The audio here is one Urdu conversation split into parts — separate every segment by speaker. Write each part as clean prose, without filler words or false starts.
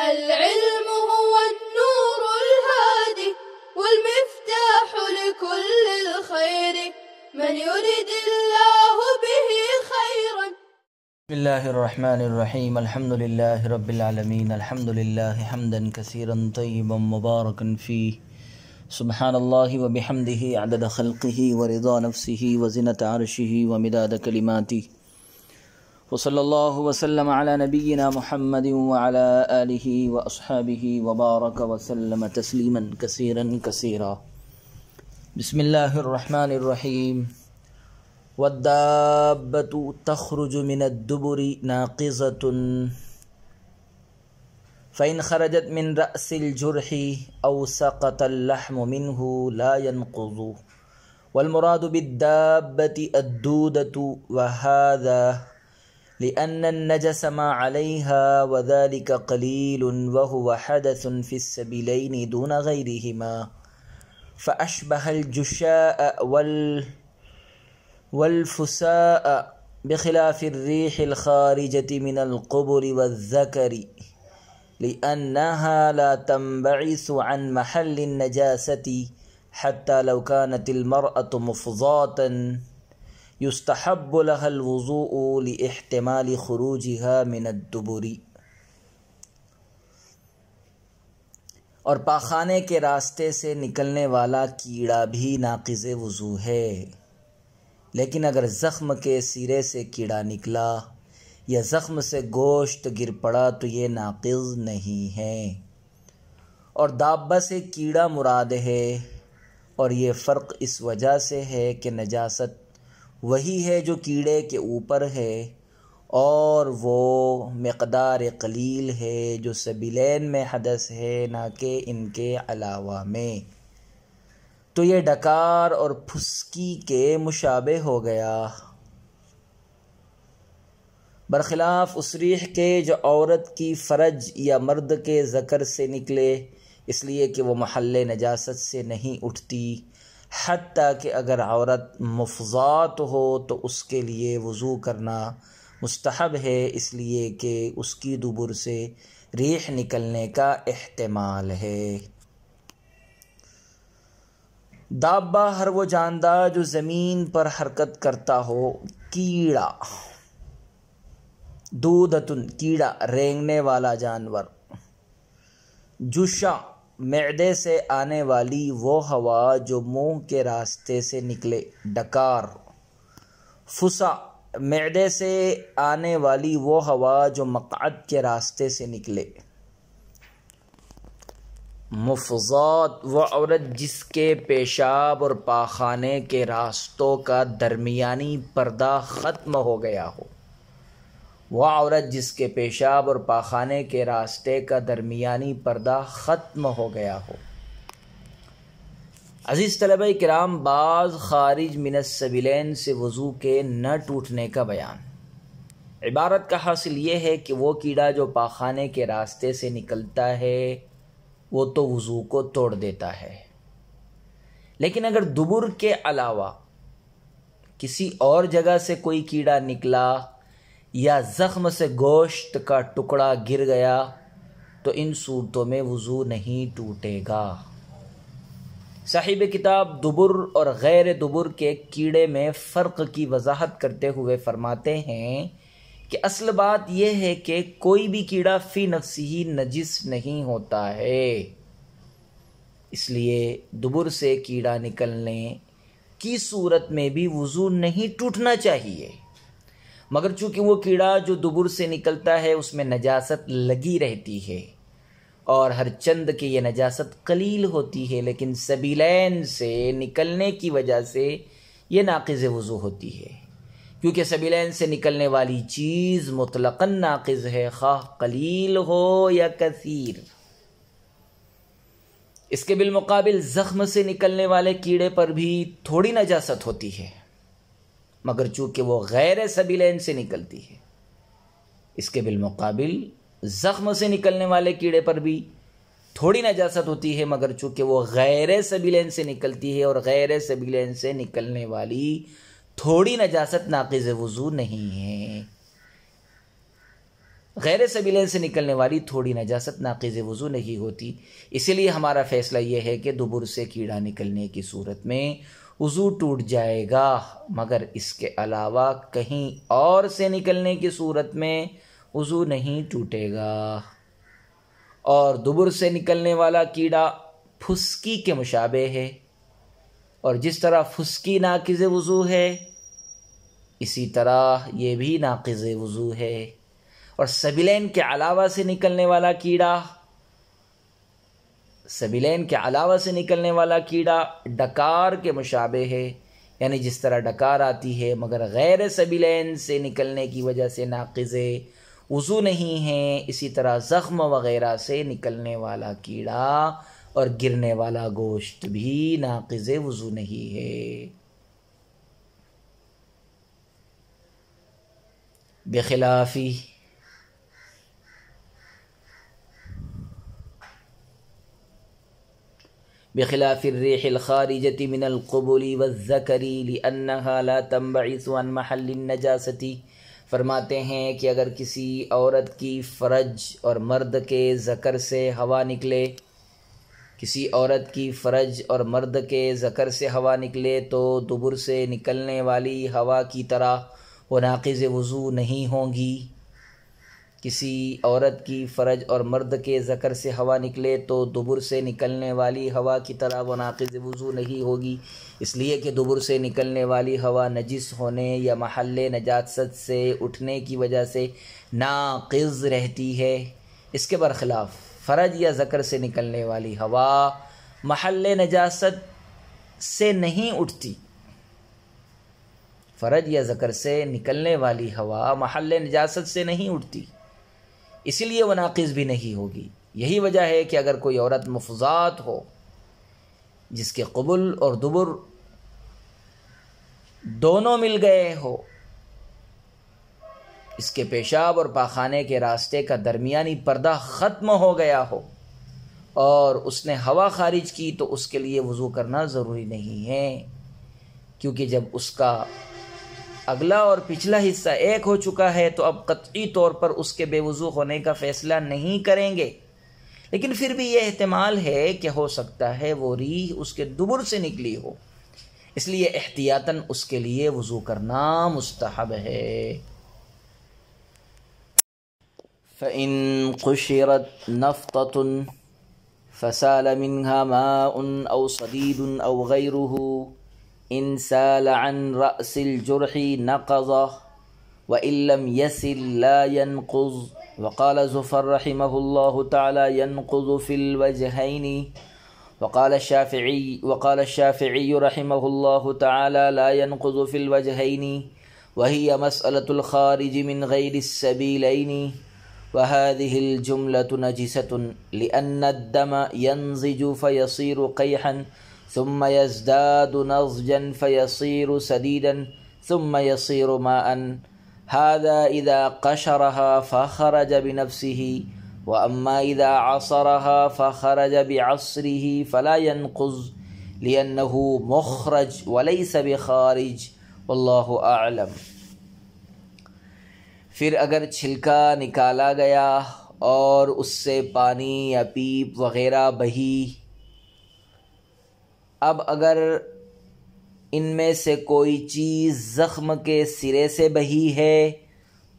Speaker 1: العلم هو النور الهادي والمفتاح لكل الخير من يرد الله به خيرا.
Speaker 2: بسم الله الرحمن الرحيم. الحمد لله رب العالمين. الحمد لله حمدا كثيرا طيبا مباركا فيه. سبحان الله وبحمده عدد خلقه ورضا نفسه وزنة عرشه ومداد كلماته. وصلى الله وسلم على نبينا محمد وعلى آله وأصحابه وبارك وسلم تسليما كثيرا كثيرا. بسم الله الرحمن الرحيم. والدابة تخرج من الدبر ناقصة فإن خرجت من رأس الجرح أو سقط اللحم منه لا ينقض. والمراد بالدابة الدودة وهذا لأن النجس ما عليها وذلك قليل وهو حدث في السبيلين دون غيرهما فأشبه الجشاء والفساء بخلاف الريح الخارجة من القبر والذكر لأنها لا تنبعث عن محل النجاسة حتى لو كانت المرأة مفضاة يستحب لها الوضوء لاحتمال خروجها من الدبر. اور پاخانے کے راستے سے نکلنے والا کیڑا بھی ناقض وضو ہے، لیکن اگر زخم کے سرے سے کیڑا نکلا یا زخم سے گوشت گر پڑا تو یہ ناقض نہیں ہے. اور دابہ سے کیڑا مراد ہے، اور یہ فرق اس وجہ سے ہے کہ نجاست وہی ہے جو کیڑے کے اوپر ہے، اور وہ مقدار قلیل ہے جو سبیلین میں حدث ہے، نہ کہ ان کے علاوہ میں. تو یہ ڈکار اور پھسکی کے مشابہ ہو گیا، برخلاف اس ریح کے جو عورت کی فرج یا مرد کے ذکر سے نکلے، اس لیے کہ وہ محل نجاست سے نہیں اٹھتی، حتیٰ کہ اگر عورت مفضات ہو تو اس کے لیے وضو کرنا مستحب ہے، اس لیے کہ اس کی دبر سے ریح نکلنے کا احتمال ہے. دابہ ہر وہ جاندار جو زمین پر حرکت کرتا ہو. کیڑا، دودتن کیڑا رینگنے والا جانور. جشا معدے سے آنے والی وہ ہوا جو منہ کے راستے سے نکلے. ڈکار. فسا معدے سے آنے والی وہ ہوا جو مقعد کے راستے سے نکلے. مفضات وہ عورت جس کے پیشاب اور پاخانے کے راستوں کا درمیانی پردہ ختم ہو گیا ہو. وہ عورت جس کے پیشاب اور پاخانے کے راستے کا درمیانی پردہ ختم ہو گیا ہو. عزیز طلبہ کرام، بعض خارج من السبیلین سے وضو کے نہ ٹوٹنے کا بیان. عبارت کا حاصل یہ ہے کہ وہ کیڑا جو پاخانے کے راستے سے نکلتا ہے وہ تو وضو کو توڑ دیتا ہے، لیکن اگر دبر کے علاوہ کسی اور جگہ سے کوئی کیڑا نکلا یا زخم سے گوشت کا ٹکڑا گر گیا تو ان صورتوں میں وضو نہیں ٹوٹے گا. صاحب کتاب دبر اور غیر دبر کے کیڑے میں فرق کی وضاحت کرتے ہوئے فرماتے ہیں کہ اصل بات یہ ہے کہ کوئی بھی کیڑا فی نفسی ہی نجس نہیں ہوتا ہے، اس لیے دبر سے کیڑا نکلنے کی صورت میں بھی وضو نہیں ٹوٹنا چاہیے، مگر چونکہ وہ کیڑا جو دبر سے نکلتا ہے اس میں نجاست لگی رہتی ہے، اور ہر چند کی یہ نجاست قلیل ہوتی ہے، لیکن سبیلین سے نکلنے کی وجہ سے یہ ناقض وضو ہوتی ہے، کیونکہ سبیلین سے نکلنے والی چیز مطلقاً ناقض ہے، خواہ قلیل ہو یا کثیر. اس کے بالمقابل زخم سے نکلنے والے کیڑے پر بھی تھوڑی نجاست ہوتی ہے، مگر چونکہ وہ غیر سبیلین سے نکلتی ہے. اس کے بالمقابل زخم سے نکلنے والے کیڑے پر بھی تھوڑی نجاست ہوتی ہے، مگر چونکہ وہ غیر سبیلین سے نکلتی ہے، اور غیر سبیلین سے نکلنے والی تھوڑی نجاست ناقض وضو نہیں ہے. غیر سبیلین سے نکلنے والی تھوڑی نجاست ناقض وضو نہیں ہوتی، اسی لیے ہمارا فیصلہ یہ ہے کہ دبر سے کیڑا نکلنے کی صورت میں وضو ٹوٹ جائے گا، مگر اس کے علاوہ کہیں اور سے نکلنے کی صورت میں وضو نہیں ٹوٹے گا۔ اور دبر سے نکلنے والا کیڑا پھسکی کے مشابہ ہے، اور جس طرح پھسکی ناقض وضو ہے اسی طرح یہ بھی ناقض وضو ہے۔ اور سبیلین کے علاوہ سے نکلنے والا کیڑا، سبیلین کے علاوہ سے نکلنے والا کیڑا ڈکار کے مشابہ ہے، یعنی جس طرح ڈکار آتی ہے مگر غیر سبیلین سے نکلنے کی وجہ سے ناقض وضو نہیں ہے، اسی طرح زخم وغیرہ سے نکلنے والا کیڑا اور گرنے والا گوشت بھی ناقض وضو نہیں ہے۔ بخلاف الريح الخارجة من القبل والذكر لأنها لا تنبعث عن محل النجاسة، فرماتے ہیں کہ اگر کسی عورت کی فرج اور مرد کے ذکر سے ہوا نکلے، کسی عورت کی فرج اور مرد کے ذکر سے ہوا نکلے تو دبر سے نکلنے والی ہوا کی طرح وہ ناقض وضو نہیں ہوں گی۔ کسی عورت کی فرج اور مرد کے ذکر سے ہوا نکلے تو دبر سے نکلنے والی ہوا کی طرح وہ ناقض وضو نہیں ہوگی، اس لیے کہ دبر سے نکلنے والی ہوا نجس ہونے یا محل نجاست سے اٹھنے کی وجہ سے ناقض رہتی ہے۔ اس کے برخلاف فرج یا ذکر سے نکلنے والی ہوا محل نجاست سے نہیں اٹھتی، فرج یا ذکر سے نکلنے والی ہوا محل نجاست سے نہیں اٹھتی، اسی لیے وہ ناقض بھی نہیں ہوگی۔ یہی وجہ ہے کہ اگر کوئی عورت مفضات ہو جس کے قبل اور دبر دونوں مل گئے ہو، اس کے پیشاب اور پاخانے کے راستے کا درمیانی پردہ ختم ہو گیا ہو اور اس نے ہوا خارج کی تو اس کے لیے وضو کرنا ضروری نہیں ہے، کیونکہ جب اس کا اگلا اور پچھلا حصہ ایک ہو چکا ہے تو اب قطعی طور پر اس کے بے وضو ہونے کا فیصلہ نہیں کریں گے، لیکن پھر بھی یہ احتمال ہے کہ ہو سکتا ہے وہ ریح اس کے دبر سے نکلی ہو، اس لیے احتیاطاً اس کے لیے وضو کرنا مستحب ہے۔ فَإِن قُشِرَتْ نَفْطَةٌ فَسَالَ مِنْهَا مَاءٌ أَوْ صَدِيدٌ أَوْ غَيْرُهُ إن سال عن رأس الجرح نقض وإن لم يسل لا ينقض، وقال زفر رحمه الله تعالى ينقض في الوجهين، وقال الشافعي رحمه الله تعالى لا ينقض في الوجهين، وهي مسألة الخارج من غير السبيلين، وهذه الجملة نجسة لأن الدم ينضج فيصير قيحا ثم يزداد نضجا فيصير سديدا ثم يصير ماء، هذا إذا قشرها فخرج بنفسه، وأما إذا عصرها فخرج بعصره فلا ينقض لأنه مخرج وليس بخارج، والله أعلم۔ پھر اگر چھلکا نکالا گیا اور اس سے پانی یا پیپ وغیرہ بہی، اب اگر ان میں سے کوئی چیز زخم کے سرے سے بہی ہے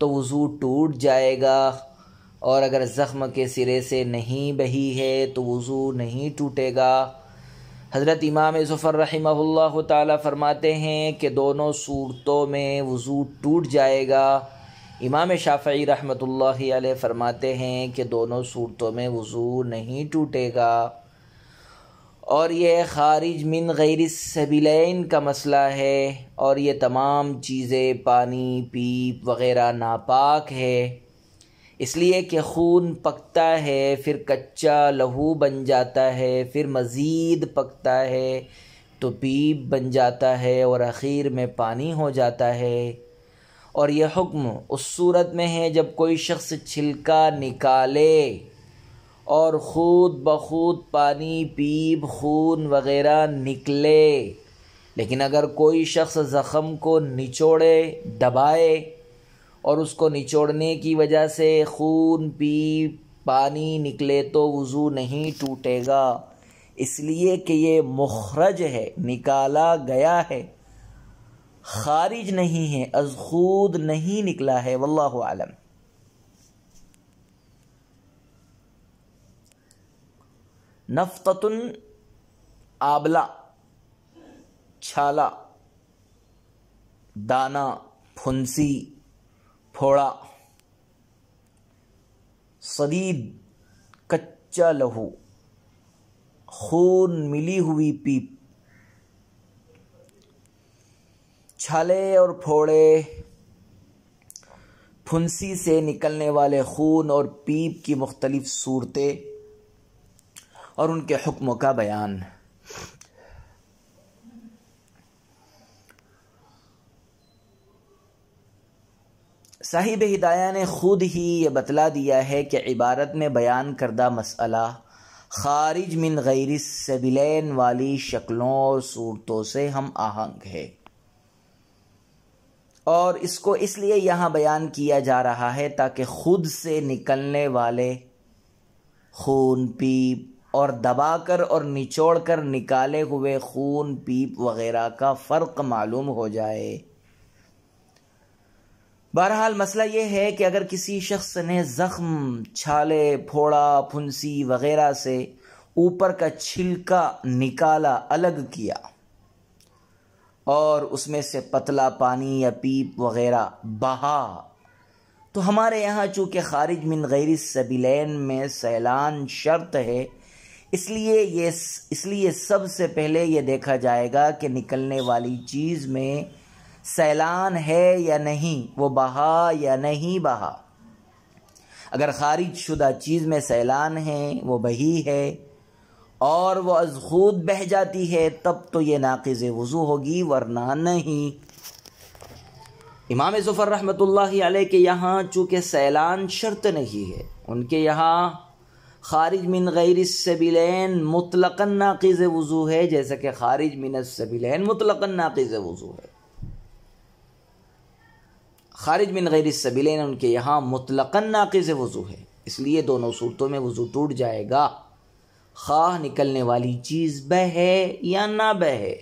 Speaker 2: تو وضو ٹوٹ جائے گا، اور اگر زخم کے سرے سے نہیں بہی ہے تو وضو نہیں ٹوٹے گا۔ حضرت امام ظفر رحمہ اللہ تعالی فرماتے ہیں کہ دونوں صورتوں میں وضو ٹوٹ جائے گا۔ امام شافعی رحمۃ اللہ علیہ فرماتے ہیں کہ دونوں صورتوں میں وضو نہیں ٹوٹے گا، اور یہ خارج من غیر السبیلین کا مسئلہ ہے، اور یہ تمام چیزیں پانی پیپ وغیرہ ناپاک ہے، اس لیے کہ خون پکتا ہے، پھر کچا لہو بن جاتا ہے، پھر مزید پکتا ہے تو پیپ بن جاتا ہے اور اخیر میں پانی ہو جاتا ہے۔ اور یہ حکم اس صورت میں ہے جب کوئی شخص چھلکا نکالے اور خود بخود پانی پیپ خون وغیرہ نکلے، لیکن اگر کوئی شخص زخم کو نچوڑے دبائے اور اس کو نچوڑنے کی وجہ سے خون پیپ پانی نکلے تو وضو نہیں ٹوٹے گا، اس لیے کہ یہ مخرج ہے، نکالا گیا ہے، خارج نہیں ہے، از خود نہیں نکلا ہے۔ واللہ اعلم۔ نفطتن آبلہ، چھالا، دانا، پھنسی، پھوڑا، صدید، کچا لہو، خون ملی ہوئی پیپ۔ چھالے اور پھوڑے، پھنسی سے نکلنے والے خون اور پیپ کی مختلف صورتیں اور ان کے حکموں کا بیان۔ صاحب ہدایہ نے خود ہی یہ بتلا دیا ہے کہ عبارت میں بیان کردہ مسئلہ خارج من غیر السبیلین والی شکلوں اور صورتوں سے ہم آہنگ ہے، اور اس کو اس لیے یہاں بیان کیا جا رہا ہے تاکہ خود سے نکلنے والے خون پیپ اور دبا کر اور نچوڑ کر نکالے ہوئے خون پیپ وغیرہ کا فرق معلوم ہو جائے۔ بہرحال مسئلہ یہ ہے کہ اگر کسی شخص نے زخم، چھالے، پھوڑا، پھنسی وغیرہ سے اوپر کا چھلکا نکالا، الگ کیا، اور اس میں سے پتلا پانی یا پیپ وغیرہ بہا، تو ہمارے یہاں چونکہ خارج من غیر السبیلین میں سیلان شرط ہے، اس لیے سب سے پہلے یہ دیکھا جائے گا کہ نکلنے والی چیز میں سیلان ہے یا نہیں، وہ بہا یا نہیں بہا۔ اگر خارج شدہ چیز میں سیلان ہے، وہ بہی ہے اور وہ از خود بہہ جاتی ہے، تب تو یہ ناقض وضو ہوگی، ورنہ نہیں۔ امام ظفر رحمۃ اللہ علیہ کے یہاں چونکہ سیلان شرط نہیں ہے، ان کے یہاں خارج من غیر السبیلین مطلقاً ناقض وضو ہے، جیسا کہ خارج من السبیلین مطلقاً ناقض وضو ہے۔ خارج من غیر السبیلین ان کے یہاں مطلقاً ناقض وضو ہے، اس لیے دونوں صورتوں میں وضو ٹوٹ جائے گا، خواہ نکلنے والی چیز بہے یا نہ بہے۔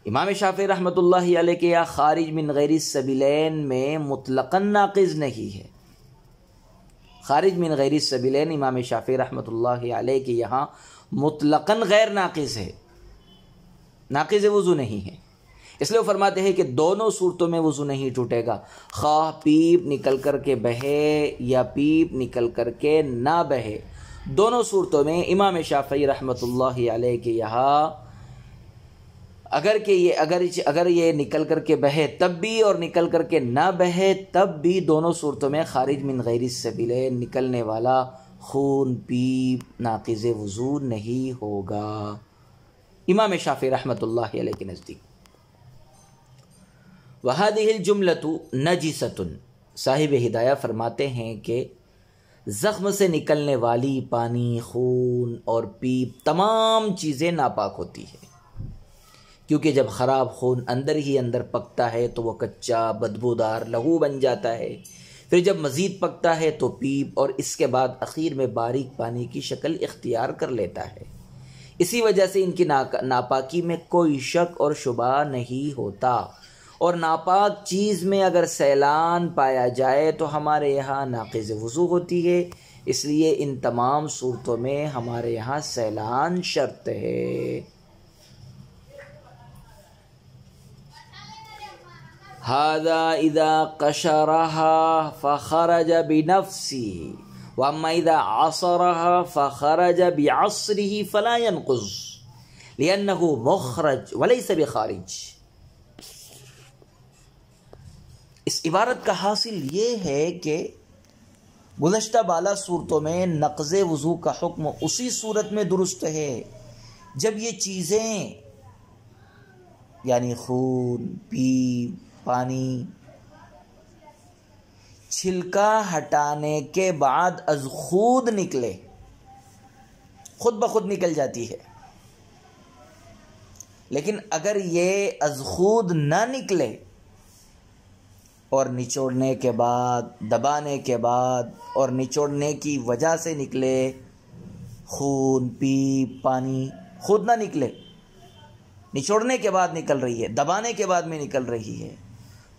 Speaker 2: امام شافعی رحمۃ اللہ علیہ کے یہاں خارج من غیر السبیلین میں مطلقاً ناقض نہیں ہے۔ خارج من غیر السبیلین امام شافعی رحمۃ اللہ علیہ کے یہاں مطلقاً غیر ناقض ہے، ناقض وضو نہیں ہے، اس لیے وہ فرماتے ہیں کہ دونوں صورتوں میں وضو نہیں ٹوٹے گا، خواہ پیپ نکل کر کے بہے یا پیپ نکل کر کے نہ بہے، دونوں صورتوں میں امام شافعی رحمۃ اللہ علیہ کے یہاں اگر یہ نکل کر کے بہے تب بھی اور نکل کر کے نہ بہے تب بھی، دونوں صورتوں میں خارج من غیر السبیلین نکلنے والا خون پیپ ناقض وضو نہیں ہوگا، امام شافعی رحمۃ اللہ علیہ کے نزدیک۔ وَهَذِهِ الْجُمْلَةُ نَجِسَةٌ، صاحب ہدایہ فرماتے ہیں کہ زخم سے نکلنے والی پانی، خون اور پیپ تمام چیزیں ناپاک ہوتی ہیں، کیونکہ جب خراب خون اندر ہی اندر پکتا ہے تو وہ کچا بدبودار لہو بن جاتا ہے، پھر جب مزید پکتا ہے تو پیپ، اور اس کے بعد اخیر میں باریک پانی کی شکل اختیار کر لیتا ہے۔ اسی وجہ سے ان کی ناپاکی میں کوئی شک اور شبہ نہیں ہوتا، اور ناپاک چیز میں اگر سیلان پایا جائے تو ہمارے یہاں ناقض وضو ہوتی ہے، اس لیے ان تمام صورتوں میں ہمارے یہاں سیلان شرط ہے۔ هذا اذا قشرها فخرج بنفسه واما اذا عصرها فخرج بعصره فلا ينقض لانه مخرج وليس بخارج۔ اس عبارت کا حاصل یہ ہے کہ گزشتہ بالا صورتوں میں نقض وضو کا حکم اسی صورت میں درست ہے جب یہ چیزیں یعنی خون، پیپ، پانی چھلکا ہٹانے کے بعد از خود نکلے، خود بخود نکل جاتی ہے، لیکن اگر یہ از خود نہ نکلے اور نچوڑنے کے بعد، دبانے کے بعد اور نچوڑنے کی وجہ سے نکلے خون، پیپ، پانی، خود نہ نکلے، نچوڑنے کے بعد نکل رہی ہے، دبانے کے بعد میں نکل رہی ہے،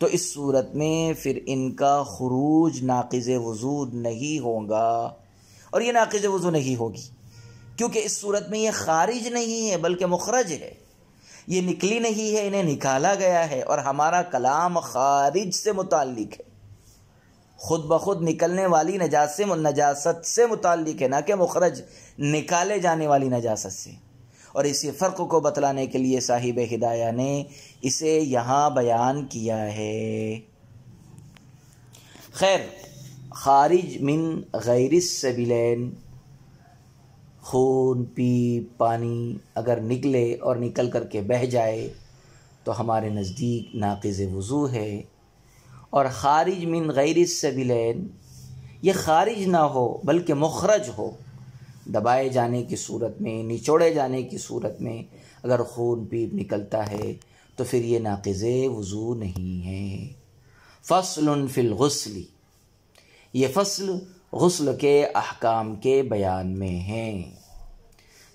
Speaker 2: تو اس صورت میں پھر ان کا خروج ناقض وضو نہیں ہوگا، اور یہ ناقض وضو نہیں ہوگی، کیونکہ اس صورت میں یہ خارج نہیں ہے بلکہ مخرج ہے، یہ نکلی نہیں ہے، انہیں نکالا گیا ہے، اور ہمارا کلام خارج سے متعلق ہے، خود بخود نکلنے والی نجاست سے متعلق ہے، نہ کہ مخرج نکالے جانے والی نجاست سے۔ اور اسی فرق کو بتلانے کے لیے صاحب ہدایہ نے اسے یہاں بیان کیا ہے۔ خیر، خارج من غیر السبیلین، خون، پیپ، پانی اگر نکلے اور نکل کر کے بہہ جائے تو ہمارے نزدیک ناقض وضو ہے، اور خارج من غیر السبیلین یہ خارج نہ ہو بلکہ مخرج ہو، دبائے جانے کی صورت میں، نچوڑے جانے کی صورت میں اگر خون پیپ نکلتا ہے تو پھر یہ ناقض وضو نہیں ہے۔ فصل فی الغسل، یہ فصل غسل کے احکام کے بیان میں ہے۔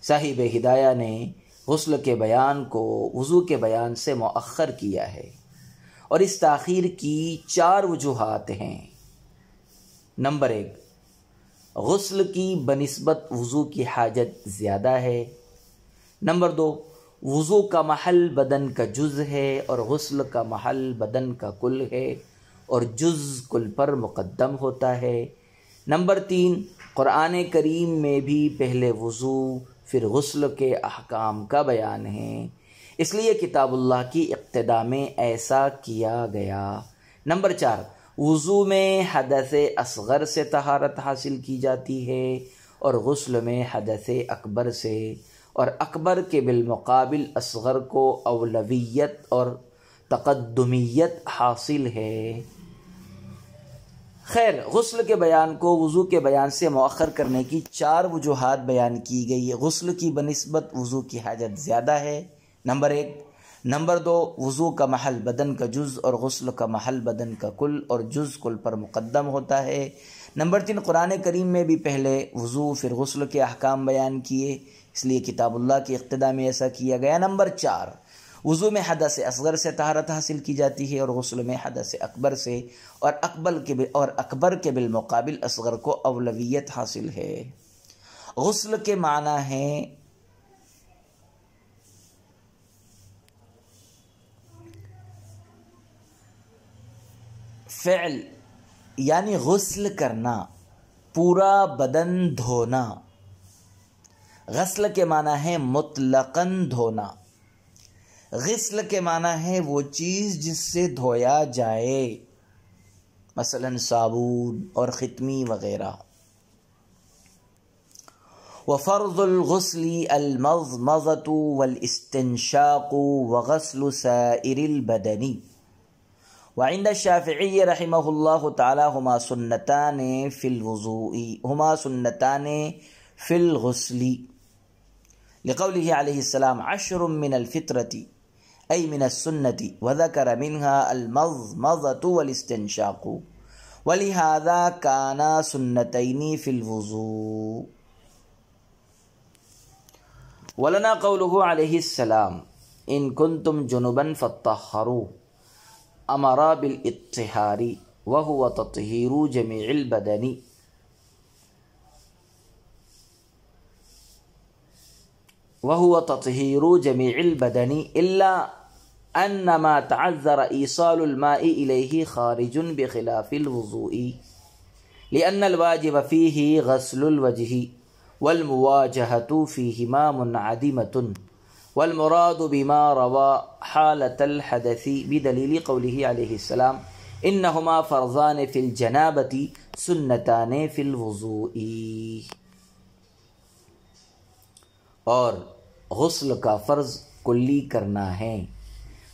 Speaker 2: صاحب ہدایہ نے غسل کے بیان کو وضو کے بیان سے مؤخر کیا ہے، اور اس تاخیر کی 4 وجوہات ہیں۔ نمبر 1، غسل کی بنسبت وضو کی حاجت زیادہ ہے۔ نمبر 2، وضو کا محل بدن کا جز ہے اور غسل کا محل بدن کا کل ہے، اور جز کل پر مقدم ہوتا ہے۔ نمبر 3، قرآن کریم میں بھی پہلے وضو پھر غسل کے احکام کا بیان ہے، اس لیے کتاب اللہ کی اقتدا میں ایسا کیا گیا۔ نمبر 4، وضو میں حدث اصغر سے طہارت حاصل کی جاتی ہے اور غسل میں حدث اکبر سے، اور اکبر کے بالمقابل اصغر کو اولویت اور تقدمیت حاصل ہے۔ خیر، غسل کے بیان کو وضو کے بیان سے مؤخر کرنے کی 4 وجوہات بیان کی گئی ہے۔ غسل کی بنسبت وضو کی حاجت زیادہ ہے، نمبر 1۔ نمبر 2، وضو کا محل بدن کا جز اور غسل کا محل بدن کا کل، اور جز کل پر مقدم ہوتا ہے۔ نمبر 3، قرآن کریم میں بھی پہلے وضو پھر غسل کے احکام بیان کیے، اس لیے کتاب اللہ کی اقتدا میں ایسا کیا گیا۔ نمبر 4، وضو میں حدث اصغر سے طہارت حاصل کی جاتی ہے اور غسل میں حدث اکبر سے، اور اکبر کے بالمقابل اصغر کو اولویت حاصل ہے۔ غسل کے معنی ہیں فعل، یعنی غسل کرنا، پورا بدن دھونا۔ غسل کے معنی ہے مطلقاً دھونا۔ غسل کے معنی ہے وہ چیز جس سے دھویا جائے، مثلا صابن اور ختمی وغیرہ۔ وفرض الغسل المضمضة والاستنشاق وغسل سائر البدن، وعند الشافعی رحمہ اللہ تعالی ہما سنتان فی الوضوء ہما سنتان فی الغسل، لقوله علیہ السلام 10 من الفطرة أي من السنة، وذكر منها المضمضة والاستنشاق، ولهذا كانا سنتين في الوضوء۔ ولنا قوله عليه السلام إن كنتم جنبا فاطهروا، أمر بالاطهار وهو تطهير جميع البدن، إلا أن ما تعذر إيصال الماء إليه خارج بخلاف الوضوء، لأن الواجب فيه غسل الوجه والمواجهة فيهما منعدمة، والمراد بما روى حالة الحدث بدليل قوله عليه السلام إنهما فرضان في الجنابة سنتان في الوضوء۔ اور غسل کا فرض کلی کرنا ہے،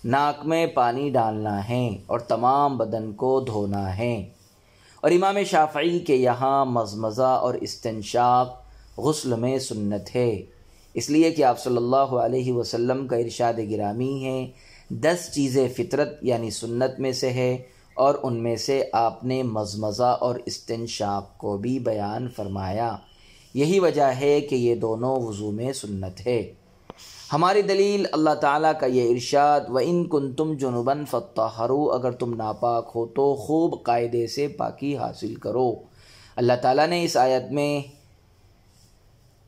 Speaker 2: ناک میں پانی ڈالنا ہے اور تمام بدن کو دھونا ہے، اور امام شافعی کے یہاں مضمضہ اور استنشاق غسل میں سنت ہے، اس لیے کہ آپ صلی اللہ علیہ وسلم کا ارشاد گرامی ہے 10 چیزیں فطرت یعنی سنت میں سے ہے، اور ان میں سے آپ نے مزمزہ اور استنشاق کو بھی بیان فرمایا۔ یہی وجہ ہے کہ یہ دونوں وضو میں سنت ہے۔ ہماری دلیل اللہ تعالیٰ کا یہ ارشاد وَإِن كُنتُمْ جُنُبًا فَاطَّهَّرُوا، اگر تم ناپاک ہو تو خوب قاعدے سے پاکی حاصل کرو۔ اللہ تعالیٰ نے اس آیت میں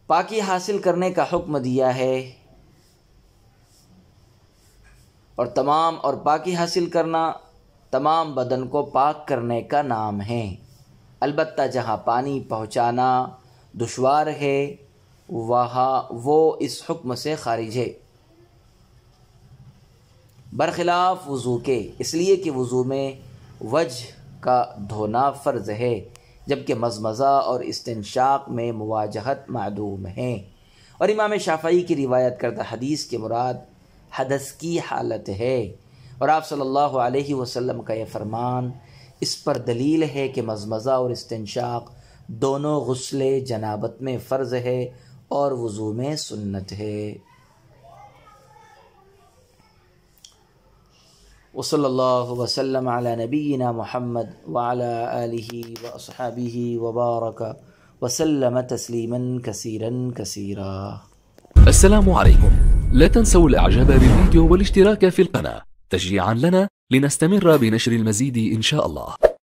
Speaker 2: پاکی حاصل کرنے کا حکم دیا ہے، اور پاکی حاصل کرنا تمام بدن کو پاک کرنے کا نام ہے۔ البتہ جہاں پانی پہنچانا دشوار ہے وہاں وہ اس حکم سے خارج ہے، برخلاف وضو کے، اس لیے کہ وضو میں وجہ کا دھونا فرض ہے، جبکہ مزمزہ اور استنشاق میں مواجہت معدوم ہے۔ اور امام شافعی کی روایت کردہ حدیث کے مراد حدث کی حالت ہے، اور آپ صلی اللہ علیہ وسلم کا یہ فرمان اس پر دلیل ہے کہ مزمزہ اور استنشاق دونوں غسل جنابت میں فرض ہے اور وضو میں سنت ہے۔ وصلی اللہ وسلم علی نبینا محمد وعلی آلہ واصحابہ وبارک وسلم تسلیما کثیرا کثیرا۔
Speaker 3: السلام عليكم. لا تنسوا الإعجاب بالفيديو والاشتراك في القناة تشجيعا لنا لنستمر بنشر المزيد إن شاء الله.